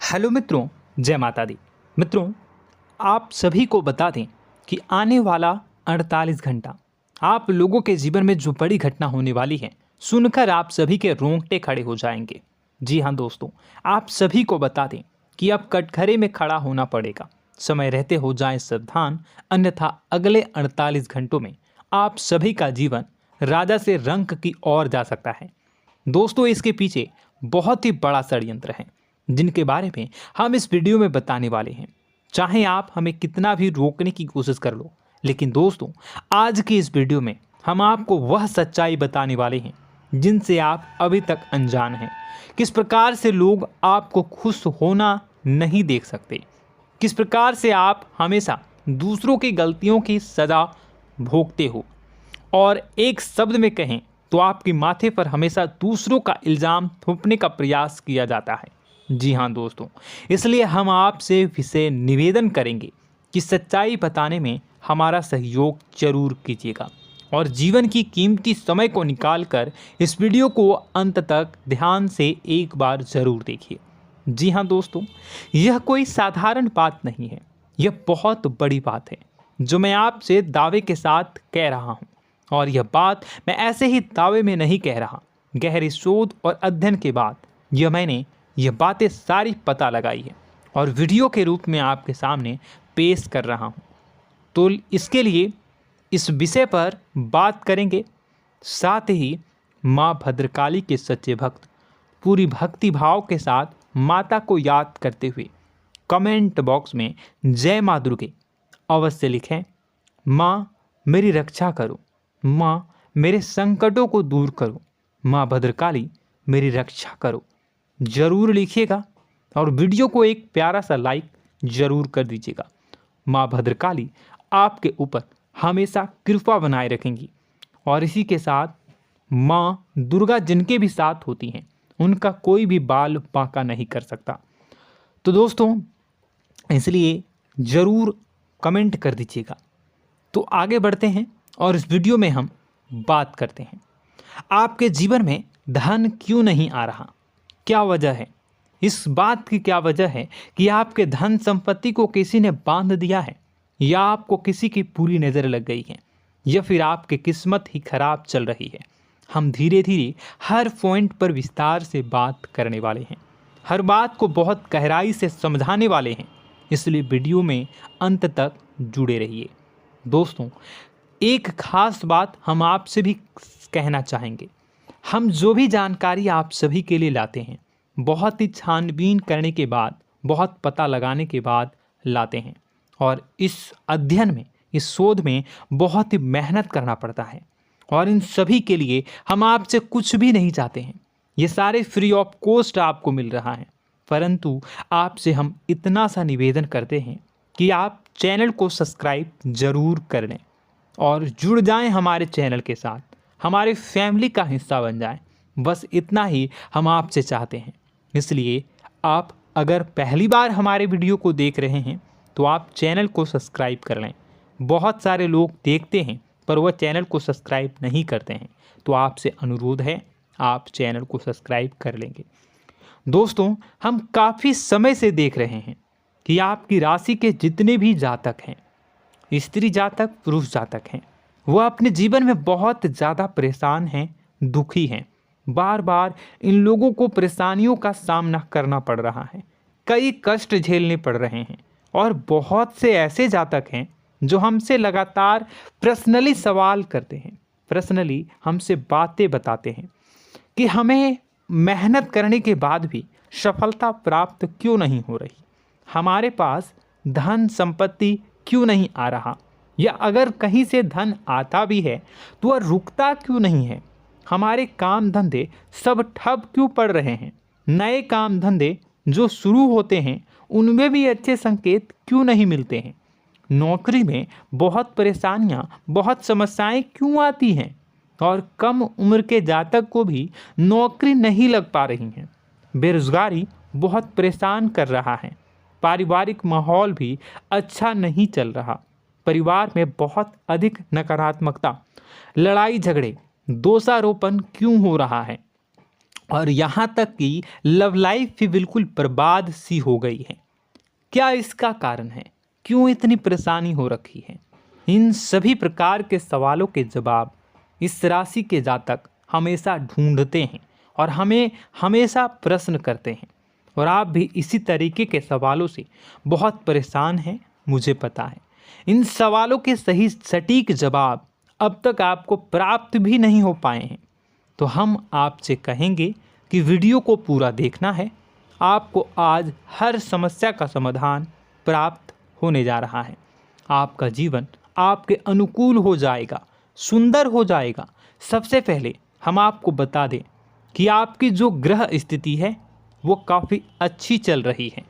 Hello मित्रों, जय माता दी। मित्रों, आप सभी को बता दें कि आने वाला 48 घंटा आप लोगों के जीवन में जो बड़ी घटना होने वाली है, सुनकर आप सभी के रोंगटे खड़े हो जाएंगे। जी हाँ दोस्तों, आप सभी को बता दें कि अब कटघरे में खड़ा होना पड़ेगा। समय रहते हो जाएं सावधान, अन्यथा अगले 48 घंटों में आप सभी का जीवन राजा से रंक की ओर जा सकता है। दोस्तों, इसके पीछे बहुत ही बड़ा षड्यंत्र है जिनके बारे में हम इस वीडियो में बताने वाले हैं। चाहे आप हमें कितना भी रोकने की कोशिश कर लो, लेकिन दोस्तों आज की इस वीडियो में हम आपको वह सच्चाई बताने वाले हैं जिनसे आप अभी तक अनजान हैं। किस प्रकार से लोग आपको खुश होना नहीं देख सकते, किस प्रकार से आप हमेशा दूसरों की गलतियों की सज़ा भोगते हो, और एक शब्द में कहें तो आपके माथे पर हमेशा दूसरों का इल्ज़ाम थोपने का प्रयास किया जाता है। जी हाँ दोस्तों, इसलिए हम आपसे विशेष निवेदन करेंगे कि सच्चाई बताने में हमारा सहयोग जरूर कीजिएगा और जीवन की कीमती समय को निकालकर इस वीडियो को अंत तक ध्यान से एक बार ज़रूर देखिए। जी हाँ दोस्तों, यह कोई साधारण बात नहीं है, यह बहुत बड़ी बात है जो मैं आपसे दावे के साथ कह रहा हूँ। और यह बात मैं ऐसे ही दावे में नहीं कह रहा, गहरी शोध और अध्ययन के बाद मैंने यह बातें सारी पता लगाई है और वीडियो के रूप में आपके सामने पेश कर रहा हूँ। तो इसके लिए इस विषय पर बात करेंगे। साथ ही माँ भद्रकाली के सच्चे भक्त पूरी भक्ति भाव के साथ माता को याद करते हुए कमेंट बॉक्स में जय माँ दुर्गे अवश्य लिखें। माँ मेरी रक्षा करो, माँ मेरे संकटों को दूर करो, माँ भद्रकाली मेरी रक्षा करो, ज़रूर लिखिएगा और वीडियो को एक प्यारा सा लाइक ज़रूर कर दीजिएगा। माँ भद्रकाली आपके ऊपर हमेशा कृपा बनाए रखेंगी और इसी के साथ माँ दुर्गा जिनके भी साथ होती हैं उनका कोई भी बाल बांका नहीं कर सकता। तो दोस्तों, इसलिए ज़रूर कमेंट कर दीजिएगा। तो आगे बढ़ते हैं और इस वीडियो में हम बात करते हैं, आपके जीवन में धन क्यों नहीं आ रहा, क्या वजह है। इस बात की क्या वजह है कि आपके धन संपत्ति को किसी ने बांध दिया है, या आपको किसी की पूरी नज़र लग गई है, या फिर आपकी किस्मत ही खराब चल रही है। हम धीरे धीरे हर पॉइंट पर विस्तार से बात करने वाले हैं, हर बात को बहुत गहराई से समझाने वाले हैं, इसलिए वीडियो में अंत तक जुड़े रहिए। दोस्तों, एक खास बात हम आपसे भी कहना चाहेंगे, हम जो भी जानकारी आप सभी के लिए लाते हैं बहुत ही छानबीन करने के बाद, बहुत पता लगाने के बाद लाते हैं, और इस अध्ययन में, इस शोध में बहुत ही मेहनत करना पड़ता है। और इन सभी के लिए हम आपसे कुछ भी नहीं चाहते हैं, ये सारे फ्री ऑफ कॉस्ट आपको मिल रहा है। परंतु आपसे हम इतना सा निवेदन करते हैं कि आप चैनल को सब्सक्राइब ज़रूर कर लें और जुड़ जाएं हमारे चैनल के साथ, हमारे फैमिली का हिस्सा बन जाएं। बस इतना ही हम आपसे चाहते हैं। इसलिए आप अगर पहली बार हमारे वीडियो को देख रहे हैं तो आप चैनल को सब्सक्राइब कर लें। बहुत सारे लोग देखते हैं पर वह चैनल को सब्सक्राइब नहीं करते हैं, तो आपसे अनुरोध है आप चैनल को सब्सक्राइब कर लेंगे। दोस्तों, हम काफ़ी समय से देख रहे हैं कि आपकी राशि के जितने भी जातक हैं, स्त्री जातक पुरुष जातक हैं, वह अपने जीवन में बहुत ज़्यादा परेशान हैं, दुखी हैं। बार बार इन लोगों को परेशानियों का सामना करना पड़ रहा है, कई कष्ट झेलने पड़ रहे हैं। और बहुत से ऐसे जातक हैं जो हमसे लगातार पर्सनली सवाल करते हैं, पर्सनली हमसे बातें बताते हैं कि हमें मेहनत करने के बाद भी सफलता प्राप्त क्यों नहीं हो रही, हमारे पास धन संपत्ति क्यों नहीं आ रहा, या अगर कहीं से धन आता भी है तो वह रुकता क्यों नहीं है, हमारे काम धंधे सब ठप क्यों पड़ रहे हैं, नए काम धंधे जो शुरू होते हैं उनमें भी अच्छे संकेत क्यों नहीं मिलते हैं, नौकरी में बहुत परेशानियां, बहुत समस्याएं क्यों आती हैं, और कम उम्र के जातक को भी नौकरी नहीं लग पा रही हैं, बेरोजगारी बहुत परेशान कर रहा है, पारिवारिक माहौल भी अच्छा नहीं चल रहा, परिवार में बहुत अधिक नकारात्मकता, लड़ाई झगड़े, दोषारोपण क्यों हो रहा है, और यहाँ तक कि लव लाइफ भी बिल्कुल बर्बाद सी हो गई है। क्या इसका कारण है? क्यों इतनी परेशानी हो रखी है? इन सभी प्रकार के सवालों के जवाब इस राशि के जातक हमेशा ढूंढते हैं और हमें हमेशा प्रश्न करते हैं। और आप भी इसी तरीके के सवालों से बहुत परेशान हैं, मुझे पता है। इन सवालों के सही सटीक जवाब अब तक आपको प्राप्त भी नहीं हो पाए हैं। तो हम आपसे कहेंगे कि वीडियो को पूरा देखना है। आपको आज हर समस्या का समाधान प्राप्त होने जा रहा है। आपका जीवन आपके अनुकूल हो जाएगा, सुंदर हो जाएगा। सबसे पहले हम आपको बता दें कि आपकी जो ग्रह स्थिति है वो काफ़ी अच्छी चल रही है,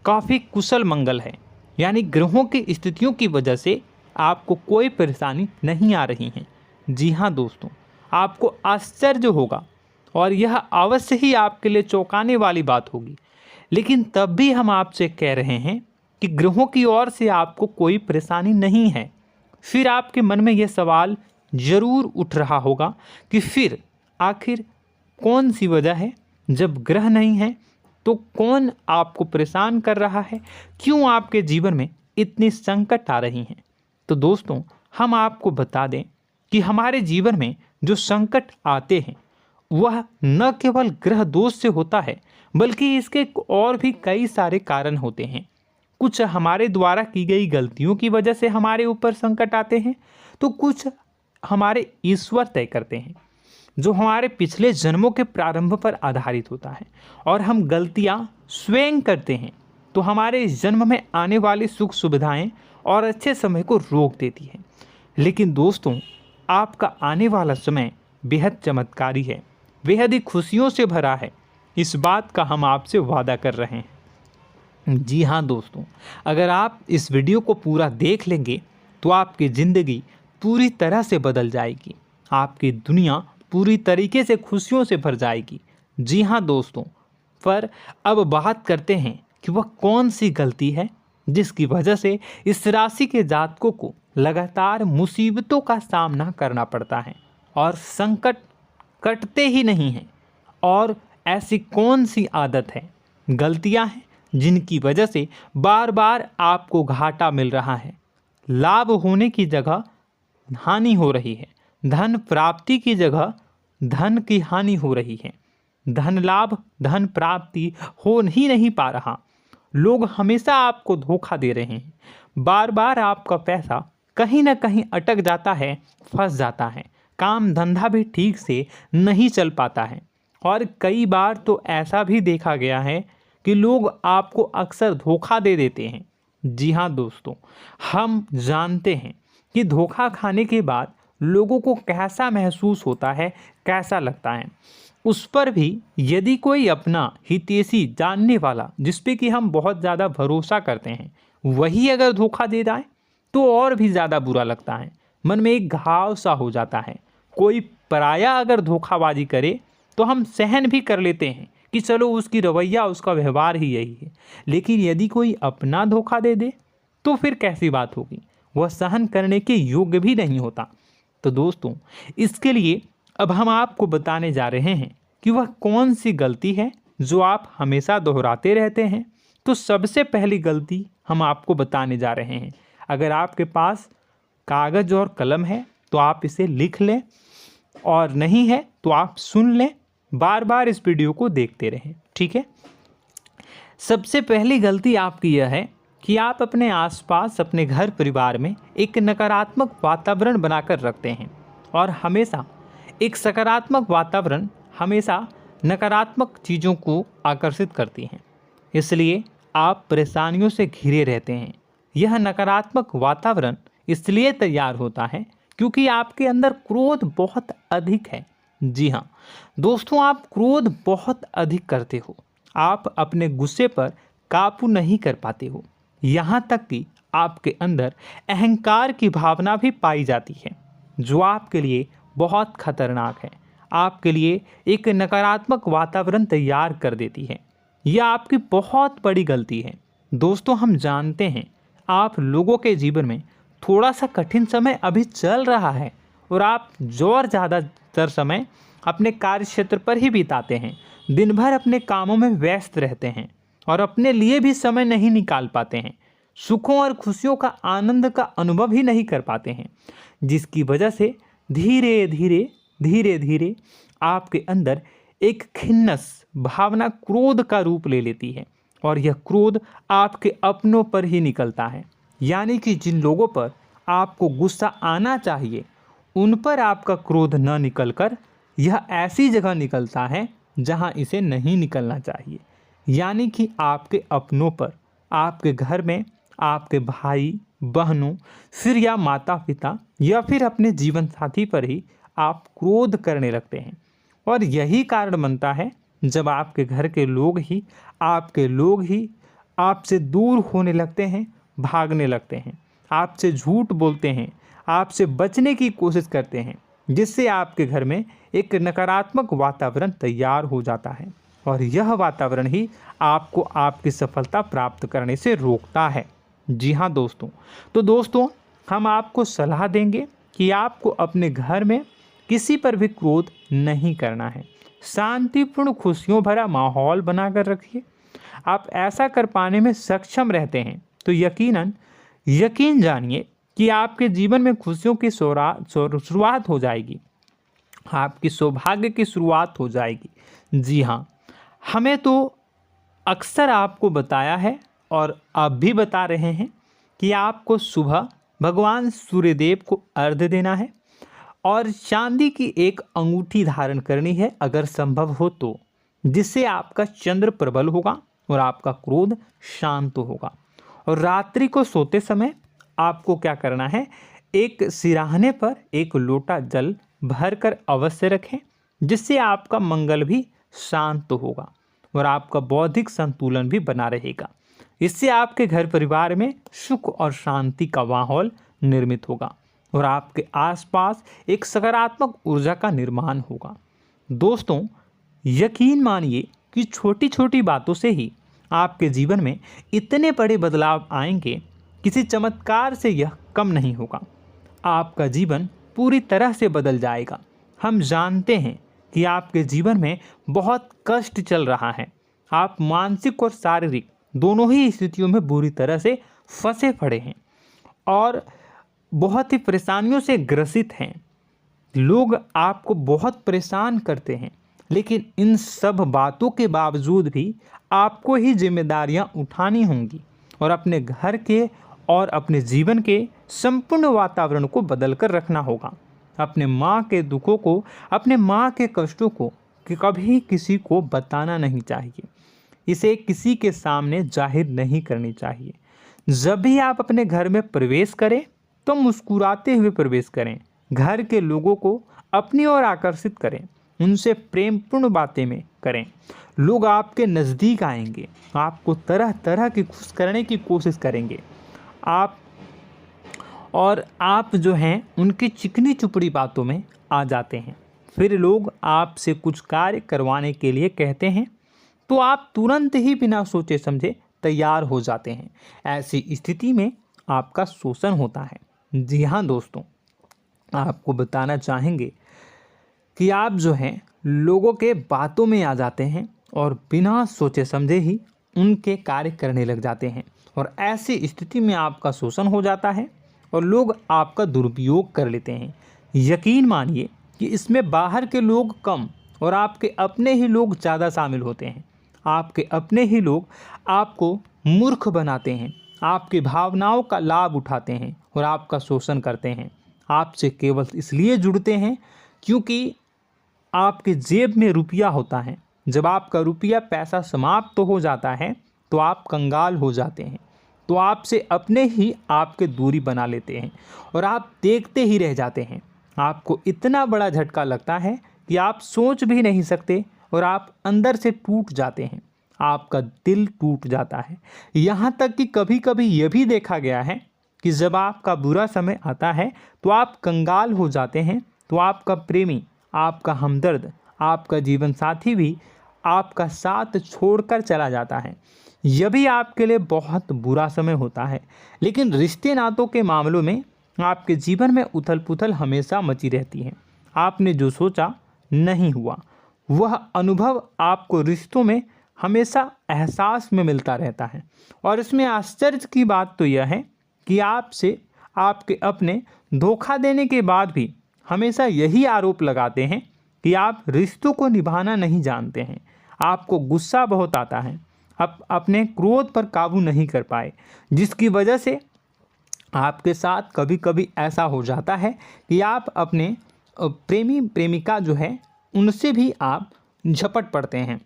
काफ़ी कुशल मंगल है। यानी ग्रहों की स्थितियों की वजह से आपको कोई परेशानी नहीं आ रही है। जी हाँ दोस्तों, आपको आश्चर्य होगा और यह अवश्य ही आपके लिए चौंकाने वाली बात होगी। लेकिन तब भी हम आपसे कह रहे हैं कि ग्रहों की ओर से आपको कोई परेशानी नहीं है। फिर आपके मन में यह सवाल जरूर उठ रहा होगा कि फिर आखिर कौन सी वजह है? जब ग्रह नहीं है तो कौन आपको परेशान कर रहा है? क्यों आपके जीवन में इतनी संकट आ रही हैं? तो दोस्तों, हम आपको बता दें कि हमारे जीवन में जो संकट आते हैं वह न केवल ग्रह दोष से होता है, बल्कि इसके और भी कई सारे कारण होते हैं। कुछ हमारे द्वारा की गई गलतियों की वजह से हमारे ऊपर संकट आते हैं, तो कुछ हमारे ईश्वर तय करते हैं, जो हमारे पिछले जन्मों के प्रारंभ पर आधारित होता है। और हम गलतियां स्वयं करते हैं तो हमारे इस जन्म में आने वाली सुख सुविधाएं और अच्छे समय को रोक देती है। लेकिन दोस्तों, आपका आने वाला समय बेहद चमत्कारी है, बेहद ही खुशियों से भरा है। इस बात का हम आपसे वादा कर रहे हैं। जी हाँ दोस्तों, अगर आप इस वीडियो को पूरा देख लेंगे तो आपकी ज़िंदगी पूरी तरह से बदल जाएगी, आपकी दुनिया पूरी तरीके से खुशियों से भर जाएगी। जी हाँ दोस्तों, पर अब बात करते हैं कि वह कौन सी गलती है जिसकी वजह से इस राशि के जातकों को लगातार मुसीबतों का सामना करना पड़ता है और संकट कटते ही नहीं हैं। और ऐसी कौन सी आदत है, गलतियां हैं जिनकी वजह से बार बार आपको घाटा मिल रहा है, लाभ होने की जगह हानि हो रही है, धन प्राप्ति की जगह धन की हानि हो रही है, धन लाभ धन प्राप्ति हो ही नहीं पा रहा, लोग हमेशा आपको धोखा दे रहे हैं, बार बार आपका पैसा कहीं ना कहीं अटक जाता है, फंस जाता है, काम धंधा भी ठीक से नहीं चल पाता है। और कई बार तो ऐसा भी देखा गया है कि लोग आपको अक्सर धोखा दे देते हैं। जी हाँ दोस्तों, हम जानते हैं कि धोखा खाने के बाद लोगों को कैसा महसूस होता है, कैसा लगता है। उस पर भी यदि कोई अपना हितैषी जानने वाला, जिस पे कि हम बहुत ज़्यादा भरोसा करते हैं, वही अगर धोखा दे जाए तो और भी ज़्यादा बुरा लगता है, मन में एक घाव सा हो जाता है। कोई पराया अगर धोखाबाजी करे तो हम सहन भी कर लेते हैं कि चलो उसकी रवैया, उसका व्यवहार ही यही है। लेकिन यदि कोई अपना धोखा दे दे तो फिर कैसी बात होगी, वह सहन करने के योग्य भी नहीं होता। तो दोस्तों, इसके लिए अब हम आपको बताने जा रहे हैं कि वह कौन सी गलती है जो आप हमेशा दोहराते रहते हैं। तो सबसे पहली गलती हम आपको बताने जा रहे हैं। अगर आपके पास कागज़ और कलम है तो आप इसे लिख लें, और नहीं है तो आप सुन लें, बार बार इस वीडियो को देखते रहें, ठीक है। सबसे पहली गलती आपकी यह है कि आप अपने आसपास, अपने घर परिवार में एक नकारात्मक वातावरण बनाकर रखते हैं। और हमेशा एक सकारात्मक वातावरण हमेशा नकारात्मक चीज़ों को आकर्षित करती हैं, इसलिए आप परेशानियों से घिरे रहते हैं। यह नकारात्मक वातावरण इसलिए तैयार होता है क्योंकि आपके अंदर क्रोध बहुत अधिक है। जी हाँ दोस्तों, आप क्रोध बहुत अधिक करते हो, आप अपने गुस्से पर काबू नहीं कर पाते हो, यहाँ तक कि आपके अंदर अहंकार की भावना भी पाई जाती है, जो आपके लिए बहुत खतरनाक है, आपके लिए एक नकारात्मक वातावरण तैयार कर देती है। यह आपकी बहुत बड़ी गलती है। दोस्तों, हम जानते हैं आप लोगों के जीवन में थोड़ा सा कठिन समय अभी चल रहा है और आप और ज़्यादा अधिकतर समय अपने कार्य क्षेत्र पर ही बिताते हैं, दिन भर अपने कामों में व्यस्त रहते हैं और अपने लिए भी समय नहीं निकाल पाते हैं, सुखों और खुशियों का आनंद का अनुभव ही नहीं कर पाते हैं, जिसकी वजह से धीरे धीरे आपके अंदर एक खिन्नस भावना क्रोध का रूप ले लेती है और यह क्रोध आपके अपनों पर ही निकलता है। यानी कि जिन लोगों पर आपको गुस्सा आना चाहिए उन पर आपका क्रोध न निकलकर यह ऐसी जगह निकलता है जहां इसे नहीं निकलना चाहिए। यानी कि आपके अपनों पर, आपके घर में आपके भाई बहनों, फिर या माता पिता या फिर अपने जीवन साथी पर ही आप क्रोध करने लगते हैं। और यही कारण बनता है जब आपके घर के लोग ही आपसे दूर होने लगते हैं, भागने लगते हैं, आपसे झूठ बोलते हैं, आपसे बचने की कोशिश करते हैं, जिससे आपके घर में एक नकारात्मक वातावरण तैयार हो जाता है और यह वातावरण ही आपको आपकी सफलता प्राप्त करने से रोकता है। जी हाँ दोस्तों, तो दोस्तों हम आपको सलाह देंगे कि आपको अपने घर में किसी पर भी क्रोध नहीं करना है। शांतिपूर्ण खुशियों भरा माहौल बनाकर रखिए। आप ऐसा कर पाने में सक्षम रहते हैं तो यकीन जानिए कि आपके जीवन में खुशियों की शुरुआत हो जाएगी, आपकी सौभाग्य की शुरुआत हो जाएगी। जी हाँ, हमें तो अक्सर आपको बताया है और अब भी बता रहे हैं कि आपको सुबह भगवान सूर्यदेव को अर्घ्य देना है और चांदी की एक अंगूठी धारण करनी है अगर संभव हो तो, जिससे आपका चंद्र प्रबल होगा और आपका क्रोध शांत होगा। और रात्रि को सोते समय आपको क्या करना है, एक सिराहने पर एक लोटा जल भरकर अवश्य रखें, जिससे आपका मंगल भी शांत होगा और आपका बौद्धिक संतुलन भी बना रहेगा। इससे आपके घर परिवार में सुख और शांति का माहौल निर्मित होगा और आपके आसपास एक सकारात्मक ऊर्जा का निर्माण होगा। दोस्तों यकीन मानिए कि छोटी छोटी बातों से ही आपके जीवन में इतने बड़े बदलाव आएंगे, किसी चमत्कार से यह कम नहीं होगा। आपका जीवन पूरी तरह से बदल जाएगा। हम जानते हैं कि आपके जीवन में बहुत कष्ट चल रहा है, आप मानसिक और शारीरिक दोनों ही स्थितियों में बुरी तरह से फंसे पड़े हैं और बहुत ही परेशानियों से ग्रसित हैं। लोग आपको बहुत परेशान करते हैं, लेकिन इन सब बातों के बावजूद भी आपको ही जिम्मेदारियां उठानी होंगी और अपने घर के और अपने जीवन के संपूर्ण वातावरण को बदल कर रखना होगा। अपने माँ के दुखों को, अपने माँ के कष्टों को कभी किसी को बताना नहीं चाहिए, इसे किसी के सामने जाहिर नहीं करनी चाहिए। जब भी आप अपने घर में प्रवेश करें तो मुस्कुराते हुए प्रवेश करें, घर के लोगों को अपनी ओर आकर्षित करें, उनसे प्रेमपूर्ण बातें में करें। लोग आपके नज़दीक आएंगे, आपको तरह तरह की खुश करने की कोशिश करेंगे। आप जो हैं उनकी चिकनी चुपड़ी बातों में आ जाते हैं। फिर लोग आपसे कुछ कार्य करवाने के लिए कहते हैं तो आप तुरंत ही बिना सोचे समझे तैयार हो जाते हैं। ऐसी स्थिति में आपका शोषण होता है। जी हाँ दोस्तों, आपको बताना चाहेंगे कि आप जो हैं लोगों के बातों में आ जाते हैं और बिना सोचे समझे ही उनके कार्य करने लग जाते हैं और ऐसी स्थिति में आपका शोषण हो जाता है और लोग आपका दुरुपयोग कर लेते हैं। यकीन मानिए कि इसमें बाहर के लोग कम और आपके अपने ही लोग ज़्यादा शामिल होते हैं। आपके अपने ही लोग आपको मूर्ख बनाते हैं, आपकी भावनाओं का लाभ उठाते हैं और आपका शोषण करते हैं। आपसे केवल इसलिए जुड़ते हैं क्योंकि आपके जेब में रुपया होता है। जब आपका रुपया पैसा समाप्त हो जाता है तो आप कंगाल हो जाते हैं, तो आपसे अपने ही आपके दूरी बना लेते हैं और आप देखते ही रह जाते हैं। आपको इतना बड़ा झटका लगता है कि आप सोच भी नहीं सकते और आप अंदर से टूट जाते हैं, आपका दिल टूट जाता है। यहाँ तक कि कभी कभी यह भी देखा गया है कि जब आपका बुरा समय आता है तो आप कंगाल हो जाते हैं, तो आपका प्रेमी, आपका हमदर्द, आपका जीवन साथी भी आपका साथ छोड़कर चला जाता है। यह भी आपके लिए बहुत बुरा समय होता है। लेकिन रिश्ते नातों के मामलों में आपके जीवन में उथल पुथल हमेशा मची रहती है। आपने जो सोचा नहीं हुआ। वह अनुभव आपको रिश्तों में हमेशा एहसास में मिलता रहता है। और इसमें आश्चर्य की बात तो यह है कि आपसे आपके अपने धोखा देने के बाद भी हमेशा यही आरोप लगाते हैं कि आप रिश्तों को निभाना नहीं जानते हैं। आपको गुस्सा बहुत आता है, अपने क्रोध पर काबू नहीं कर पाए, जिसकी वजह से आपके साथ कभी कभी ऐसा हो जाता है कि आप अपने प्रेमी प्रेमिका जो है उनसे भी आप झपट पड़ते हैं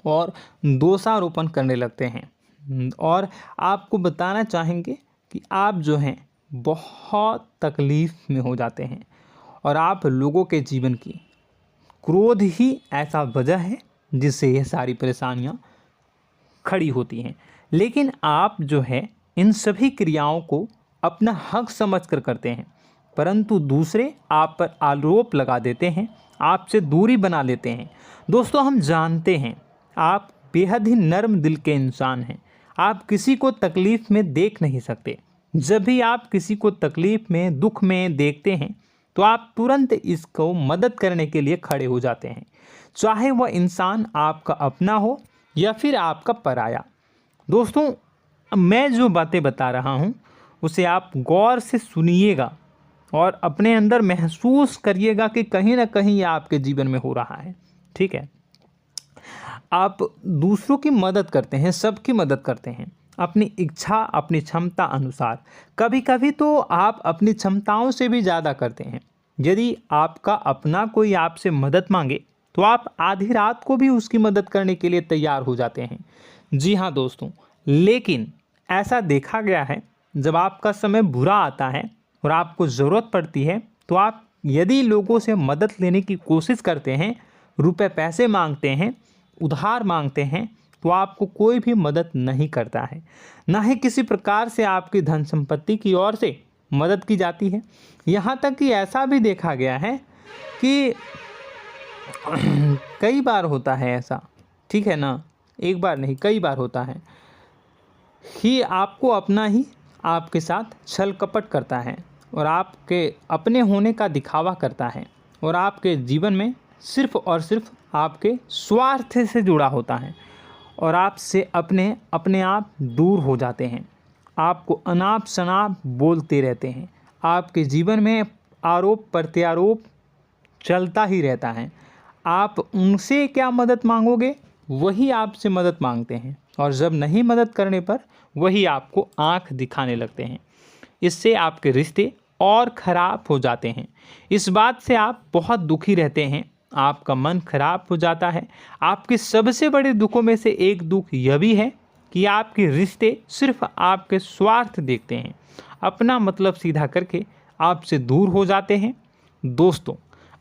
और दोषारोपण करने लगते हैं। और आपको बताना चाहेंगे कि आप जो हैं बहुत तकलीफ़ में हो जाते हैं और आप लोगों के जीवन की क्रोध ही ऐसा वजह है जिससे ये सारी परेशानियां खड़ी होती हैं। लेकिन आप जो है इन सभी क्रियाओं को अपना हक समझकर करते हैं, परंतु दूसरे आप पर आरोप लगा देते हैं, आपसे दूरी बना लेते हैं। दोस्तों, हम जानते हैं आप बेहद ही नर्म दिल के इंसान हैं। आप किसी को तकलीफ़ में देख नहीं सकते। जब भी आप किसी को तकलीफ़ में, दुख में देखते हैं तो आप तुरंत इसको मदद करने के लिए खड़े हो जाते हैं, चाहे वह इंसान आपका अपना हो या फिर आपका पराया। दोस्तों, मैं जो बातें बता रहा हूँ उसे आप गौर से सुनिएगा और अपने अंदर महसूस करिएगा कि कहीं ना कहीं ये आपके जीवन में हो रहा है। ठीक है, आप दूसरों की मदद करते हैं, सबकी मदद करते हैं अपनी इच्छा, अपनी क्षमता अनुसार। कभी कभी तो आप अपनी क्षमताओं से भी ज़्यादा करते हैं। यदि आपका अपना कोई आपसे मदद मांगे तो आप आधी रात को भी उसकी मदद करने के लिए तैयार हो जाते हैं। जी हाँ दोस्तों, लेकिन ऐसा देखा गया है जब आपका समय बुरा आता है और आपको ज़रूरत पड़ती है तो आप यदि लोगों से मदद लेने की कोशिश करते हैं, रुपए पैसे मांगते हैं, उधार मांगते हैं, तो आपको कोई भी मदद नहीं करता है। ना ही किसी प्रकार से आपकी धन संपत्ति की ओर से मदद की जाती है। यहाँ तक कि ऐसा भी देखा गया है कि कई बार होता है ऐसा, ठीक है ना, एक बार नहीं कई बार होता है कि आपको अपना ही आपके साथ छल कपट करता है और आपके अपने होने का दिखावा करता है और आपके जीवन में सिर्फ और सिर्फ आपके स्वार्थ से जुड़ा होता है और आपसे अपने आप दूर हो जाते हैं। आपको अनाप शनाप बोलते रहते हैं। आपके जीवन में आरोप प्रत्यारोप चलता ही रहता है। आप उनसे क्या मदद मांगोगे, वही आपसे मदद मांगते हैं और जब नहीं मदद करने पर वही आपको आंख दिखाने लगते हैं। इससे आपके रिश्ते और ख़राब हो जाते हैं। इस बात से आप बहुत दुखी रहते हैं, आपका मन खराब हो जाता है। आपके सबसे बड़े दुखों में से एक दुख यह भी है कि आपके रिश्ते सिर्फ आपके स्वार्थ देखते हैं, अपना मतलब सीधा करके आपसे दूर हो जाते हैं। दोस्तों,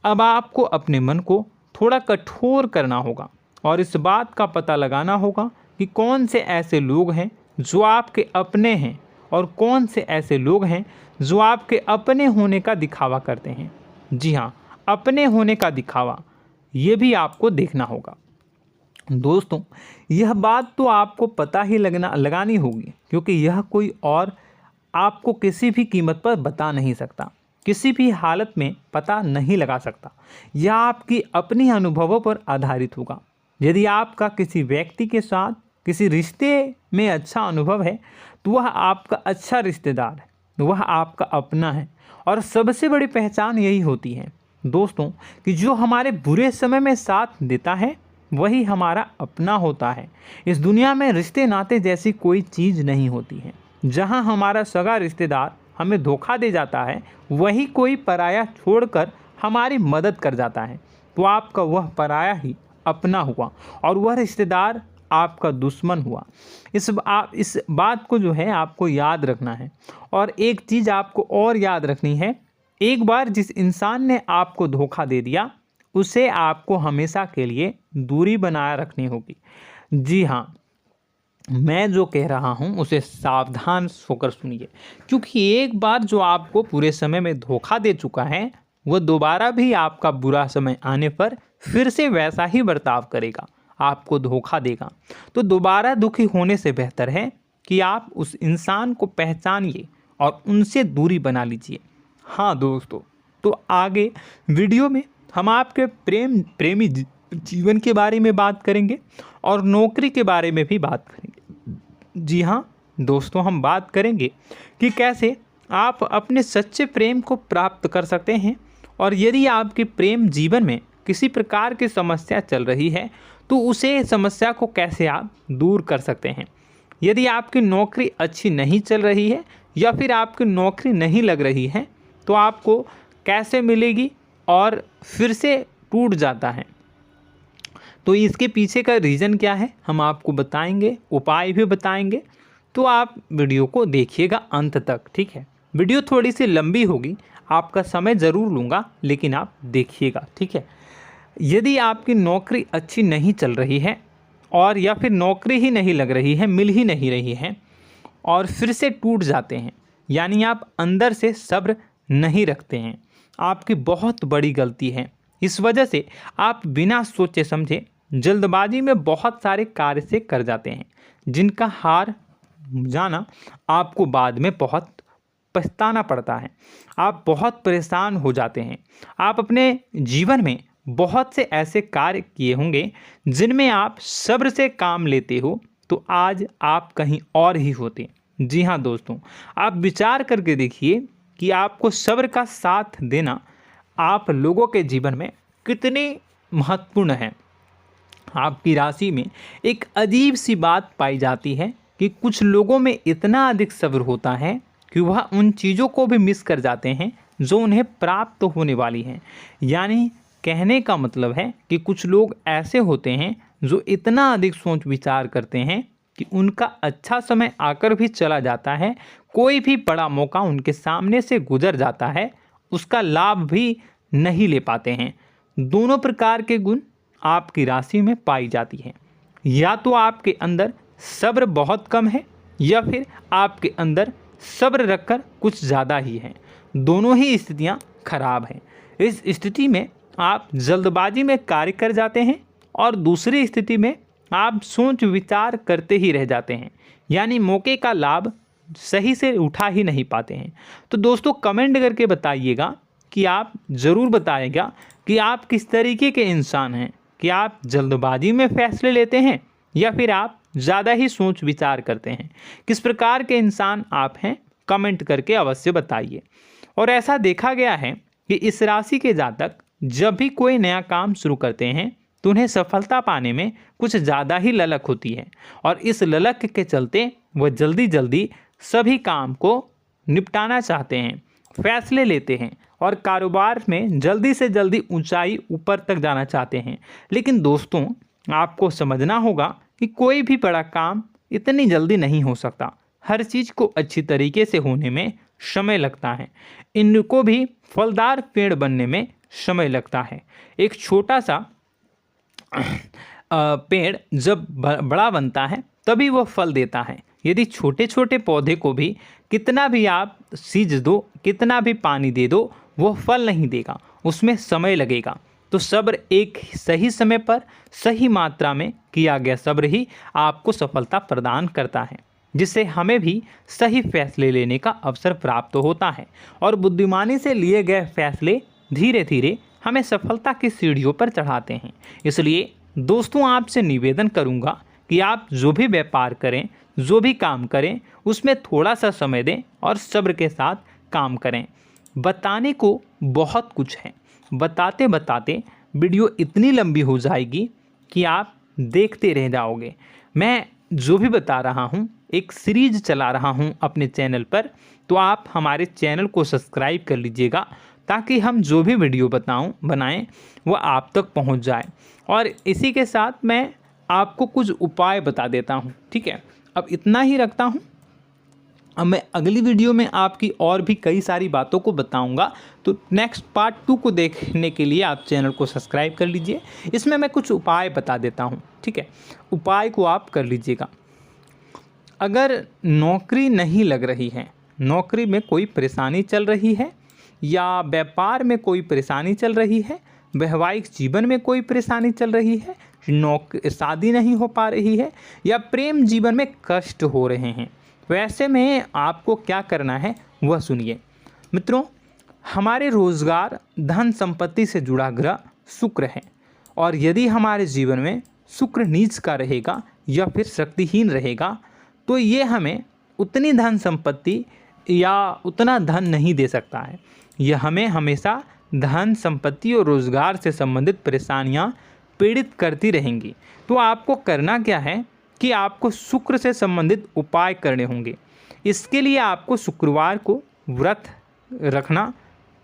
अब आपको अपने मन को थोड़ा कठोर करना होगा और इस बात का पता लगाना होगा कि कौन से ऐसे लोग हैं जो आपके अपने हैं और कौन से ऐसे लोग हैं जो आपके अपने होने का दिखावा करते हैं। जी हाँ, अपने होने का दिखावा, ये भी आपको देखना होगा। दोस्तों, यह बात तो आपको पता ही लगानी होगी, क्योंकि यह कोई और आपको किसी भी कीमत पर बता नहीं सकता, किसी भी हालत में पता नहीं लगा सकता। यह आपकी अपनी अनुभवों पर आधारित होगा। यदि आपका किसी व्यक्ति के साथ किसी रिश्ते में अच्छा अनुभव है तो वह आपका अच्छा रिश्तेदार है, वह आपका अपना है। और सबसे बड़ी पहचान यही होती है दोस्तों कि जो हमारे बुरे समय में साथ देता है वही हमारा अपना होता है। इस दुनिया में रिश्ते नाते जैसी कोई चीज़ नहीं होती है। जहां हमारा सगा रिश्तेदार हमें धोखा दे जाता है, वही कोई पराया छोड़कर हमारी मदद कर जाता है, तो आपका वह पराया ही अपना हुआ और वह रिश्तेदार आपका दुश्मन हुआ। इस बात को जो है आपको याद रखना है। और एक चीज़ आपको और याद रखनी है, एक बार जिस इंसान ने आपको धोखा दे दिया उसे आपको हमेशा के लिए दूरी बनाए रखनी होगी। जी हाँ, मैं जो कह रहा हूँ उसे सावधान होकर सुनिए, क्योंकि एक बार जो आपको पूरे समय में धोखा दे चुका है वह दोबारा भी आपका बुरा समय आने पर फिर से वैसा ही बर्ताव करेगा, आपको धोखा देगा। तो दोबारा दुखी होने से बेहतर है कि आप उस इंसान को पहचानिए और उनसे दूरी बना लीजिए। हाँ दोस्तों, तो आगे वीडियो में हम आपके प्रेमी जीवन के बारे में बात करेंगे और नौकरी के बारे में भी बात करेंगे। जी हाँ दोस्तों, हम बात करेंगे कि कैसे आप अपने सच्चे प्रेम को प्राप्त कर सकते हैं, और यदि आपके प्रेम जीवन में किसी प्रकार की समस्या चल रही है तो उसे समस्या को कैसे आप दूर कर सकते हैं। यदि आपकी नौकरी अच्छी नहीं चल रही है या फिर आपकी नौकरी नहीं लग रही है तो आपको कैसे मिलेगी और फिर से टूट जाता है, तो इसके पीछे का रीज़न क्या है हम आपको बताएंगे, उपाय भी बताएंगे। तो आप वीडियो को देखिएगा अंत तक, ठीक है। वीडियो थोड़ी सी लंबी होगी, आपका समय ज़रूर लूँगा, लेकिन आप देखिएगा, ठीक है। यदि आपकी नौकरी अच्छी नहीं चल रही है और या फिर नौकरी ही नहीं लग रही है, मिल ही नहीं रही है और फिर से टूट जाते हैं, यानी आप अंदर से सब्र नहीं रखते हैं, आपकी बहुत बड़ी गलती है। इस वजह से आप बिना सोचे समझे जल्दबाजी में बहुत सारे कार्य से कर जाते हैं, जिनका हार जाना आपको बाद में बहुत पछताना पड़ता है। आप बहुत परेशान हो जाते हैं। आप अपने जीवन में बहुत से ऐसे कार्य किए होंगे जिनमें आप सब्र से काम लेते हो, तो आज आप कहीं और ही होते। जी हाँ दोस्तों, आप विचार करके देखिए कि आपको सब्र का साथ देना आप लोगों के जीवन में कितनी महत्वपूर्ण है। आपकी राशि में एक अजीब सी बात पाई जाती है कि कुछ लोगों में इतना अधिक सब्र होता है कि वह उन चीज़ों को भी मिस कर जाते हैं जो उन्हें प्राप्त होने वाली हैं। यानी कहने का मतलब है कि कुछ लोग ऐसे होते हैं जो इतना अधिक सोच विचार करते हैं कि उनका अच्छा समय आकर भी चला जाता है, कोई भी बड़ा मौका उनके सामने से गुजर जाता है, उसका लाभ भी नहीं ले पाते हैं। दोनों प्रकार के गुण आपकी राशि में पाई जाती है। या तो आपके अंदर सब्र बहुत कम है या फिर आपके अंदर सब्र रखकर कुछ ज़्यादा ही है। दोनों ही स्थितियाँ खराब हैं। इस स्थिति में आप जल्दबाजी में कार्य कर जाते हैं और दूसरी स्थिति में आप सोच विचार करते ही रह जाते हैं, यानी मौके का लाभ सही से उठा ही नहीं पाते हैं। तो दोस्तों कमेंट करके बताइएगा कि आप ज़रूर बताइएगा कि आप किस तरीके के इंसान हैं, कि आप जल्दबाजी में फैसले लेते हैं या फिर आप ज़्यादा ही सोच विचार करते हैं। किस प्रकार के इंसान आप हैं, कमेंट करके अवश्य बताइए। और ऐसा देखा गया है कि इस राशि के जातक जब भी कोई नया काम शुरू करते हैं तो उन्हें सफलता पाने में कुछ ज़्यादा ही ललक होती है, और इस ललक के चलते वह जल्दी जल्दी सभी काम को निपटाना चाहते हैं, फैसले लेते हैं और कारोबार में जल्दी से जल्दी ऊंचाई ऊपर तक जाना चाहते हैं। लेकिन दोस्तों आपको समझना होगा कि कोई भी बड़ा काम इतनी जल्दी नहीं हो सकता। हर चीज़ को अच्छी तरीके से होने में समय लगता है। इनको भी फलदार पेड़ बनने में समय लगता है। एक छोटा सा पेड़ जब बड़ा बनता है तभी वह फल देता है। यदि छोटे छोटे पौधे को भी कितना भी आप सींच दो, कितना भी पानी दे दो, वो फल नहीं देगा, उसमें समय लगेगा। तो सब्र एक सही समय पर सही मात्रा में किया गया सब्र ही आपको सफलता प्रदान करता है, जिससे हमें भी सही फैसले लेने का अवसर प्राप्त होता है। और बुद्धिमानी से लिए गए फैसले धीरे धीरे हमें सफलता की सीढ़ियों पर चढ़ाते हैं। इसलिए दोस्तों आपसे निवेदन करूंगा कि आप जो भी व्यापार करें, जो भी काम करें, उसमें थोड़ा सा समय दें और सब्र के साथ काम करें। बताने को बहुत कुछ है, बताते बताते वीडियो इतनी लंबी हो जाएगी कि आप देखते रह जाओगे। मैं जो भी बता रहा हूँ एक सीरीज चला रहा हूँ अपने चैनल पर, तो आप हमारे चैनल को सब्सक्राइब कर लीजिएगा ताकि हम जो भी वीडियो बनाएं वो आप तक पहुँच जाए। और इसी के साथ मैं आपको कुछ उपाय बता देता हूँ, ठीक है। अब इतना ही रखता हूँ। अब मैं अगली वीडियो में आपकी और भी कई सारी बातों को बताऊंगा। तो नेक्स्ट पार्ट 2 को देखने के लिए आप चैनल को सब्सक्राइब कर लीजिए। इसमें मैं कुछ उपाय बता देता हूं, ठीक है। उपाय को आप कर लीजिएगा। अगर नौकरी नहीं लग रही है, नौकरी में कोई परेशानी चल रही है, या व्यापार में कोई परेशानी चल रही है, वैवाहिक जीवन में कोई परेशानी चल रही है, शादी नहीं हो पा रही है, या प्रेम जीवन में कष्ट हो रहे हैं, वैसे में आपको क्या करना है वह सुनिए। मित्रों, हमारे रोजगार, धन संपत्ति से जुड़ा ग्रह शुक्र है, और यदि हमारे जीवन में शुक्र नीच का रहेगा या फिर शक्तिहीन रहेगा तो ये हमें उतनी धन संपत्ति या उतना धन नहीं दे सकता है। यह हमें हमेशा धन संपत्ति और रोजगार से संबंधित परेशानियां पीड़ित करती रहेंगी। तो आपको करना क्या है कि आपको शुक्र से संबंधित उपाय करने होंगे। इसके लिए आपको शुक्रवार को व्रत रखना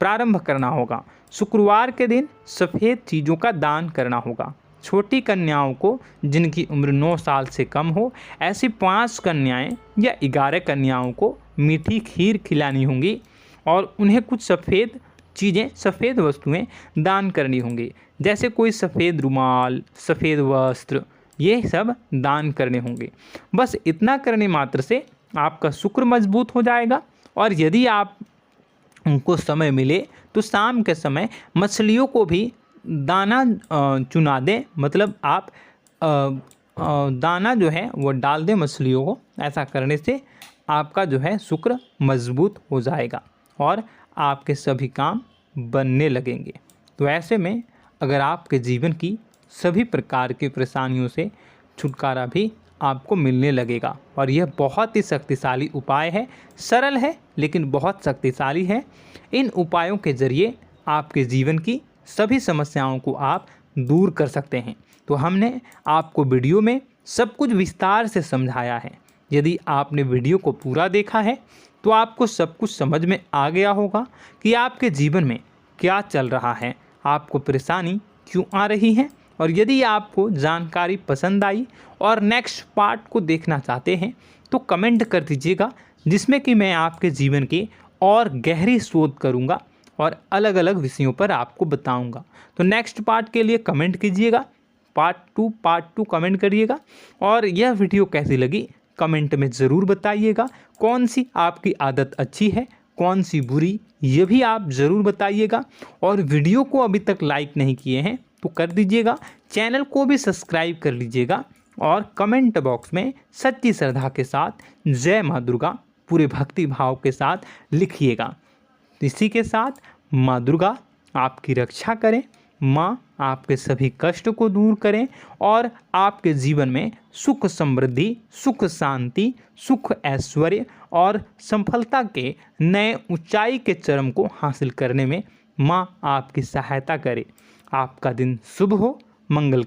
प्रारंभ करना होगा। शुक्रवार के दिन सफ़ेद चीज़ों का दान करना होगा। छोटी कन्याओं को जिनकी उम्र 9 साल से कम हो, ऐसी 5 कन्याएं या 11 कन्याओं को मीठी खीर खिलानी होंगी और उन्हें कुछ सफ़ेद चीज़ें, सफ़ेद वस्तुएं दान करनी होंगी, जैसे कोई सफ़ेद रुमाल, सफ़ेद वस्त्र, ये सब दान करने होंगे। बस इतना करने मात्र से आपका शुक्र मजबूत हो जाएगा। और यदि आप उनको समय मिले तो शाम के समय मछलियों को भी दाना चुना दें, मतलब आप दाना जो है वो डाल दें मछलियों को। ऐसा करने से आपका जो है शुक्र मजबूत हो जाएगा और आपके सभी काम बनने लगेंगे। तो ऐसे में अगर आपके जीवन की सभी प्रकार की परेशानियों से छुटकारा भी आपको मिलने लगेगा। और यह बहुत ही शक्तिशाली उपाय है, सरल है लेकिन बहुत शक्तिशाली है। इन उपायों के ज़रिए आपके जीवन की सभी समस्याओं को आप दूर कर सकते हैं। तो हमने आपको वीडियो में सब कुछ विस्तार से समझाया है। यदि आपने वीडियो को पूरा देखा है तो आपको सब कुछ समझ में आ गया होगा कि आपके जीवन में क्या चल रहा है, आपको परेशानी क्यों आ रही है। और यदि आपको जानकारी पसंद आई और नेक्स्ट पार्ट को देखना चाहते हैं तो कमेंट कर दीजिएगा, जिसमें कि मैं आपके जीवन के और गहरी शोध करूंगा और अलग अलग विषयों पर आपको बताऊंगा। तो नेक्स्ट पार्ट के लिए कमेंट कीजिएगा, पार्ट टू कमेंट करिएगा। और यह वीडियो कैसी लगी कमेंट में ज़रूर बताइएगा। कौन सी आपकी आदत अच्छी है, कौन सी बुरी, ये भी आप ज़रूर बताइएगा। और वीडियो को अभी तक लाइक नहीं किए हैं तो कर दीजिएगा, चैनल को भी सब्सक्राइब कर लीजिएगा और कमेंट बॉक्स में सच्ची श्रद्धा के साथ जय माँ दुर्गा पूरे भक्ति भाव के साथ लिखिएगा। इसी के साथ माँ दुर्गा आपकी रक्षा करें, माँ आपके सभी कष्ट को दूर करें और आपके जीवन में सुख समृद्धि, सुख शांति, सुख ऐश्वर्य और सफलता के नए ऊंचाई के चरम को हासिल करने में माँ आपकी सहायता करे। आपका दिन शुभ हो, मंगल